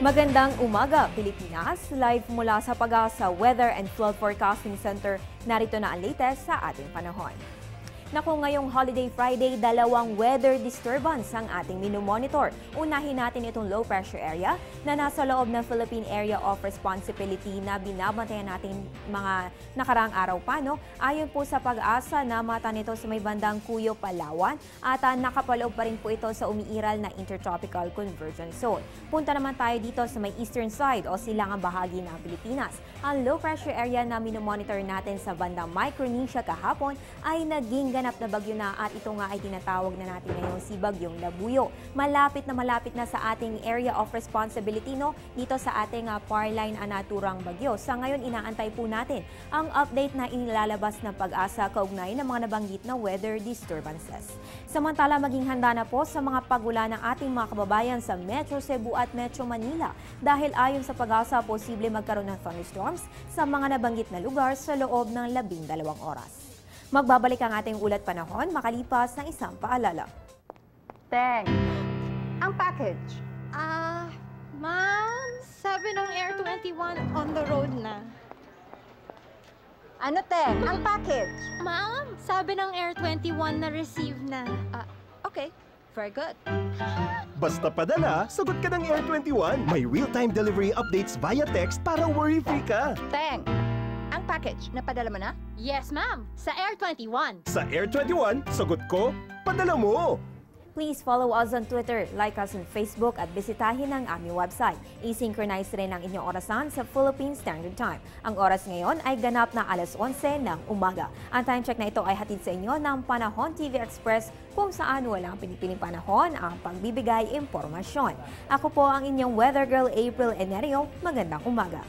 Magandang umaga, Pilipinas! Live mula sa Pag-asa Weather and Flood Forecasting Center, narito na ang latest sa ating panahon. Naku, ngayong Holiday Friday, dalawang weather disturbance ang ating minomonitor. Unahin natin itong low pressure area na nasa loob ng Philippine Area of Responsibility na binabantayan natin mga nakaraang araw pa. No? Ayon po sa Pag-asa na mata nito sa may bandang Cuyo, Palawan at nakapaloob pa rin po ito sa umiiral na Intertropical Convergence Zone. Punta naman tayo dito sa may eastern side o silangang bahagi ng Pilipinas. Ang low pressure area na minomonitor natin sa bandang Micronesia kahapon ay naging ganap na bagyo na at ito nga ay tinatawag na natin ngayon si Bagyong Labuyo. Malapit na sa ating area of responsibility dito sa ating Parline naturang bagyo. Sa ngayon inaantay po natin ang update na inilalabas ng Pag-asa kaugnay ng mga nabanggit na weather disturbances. Samantala maging handa na po sa mga pag-ulan ng ating mga kababayan sa Metro Cebu at Metro Manila dahil ayon sa Pag-asa posible magkaroon ng thunderstorms sa mga nabanggit na lugar sa loob ng 12 oras. Magbabalik ang ating ulat panahon makalipas ng isang paalala. Teng, ang package. Ma'am, sabi ng Air 21 on the road na. Ano, Teng? Ang package. Ma'am, sabi ng Air 21 na receive na. Okay, very good. Basta padala, sagot ka ng Air 21. May real-time delivery updates via text para worry-free ka. Teng, ang package, napadala mo na? Yes, ma'am. Sa Air 21. Sa Air 21, sagot ko, padala mo! Please follow us on Twitter, like us on Facebook at bisitahin ang aming website. I-synchronize rin ang inyong orasan sa Philippine Standard Time. Ang oras ngayon ay ganap na alas 11 ng umaga. Ang time check na ito ay hatid sa inyo ng Panahon TV Express kung saan walang pinipiling panahon ang pagbibigay impormasyon. Ako po ang inyong weather girl April Enerio. Magandang umaga.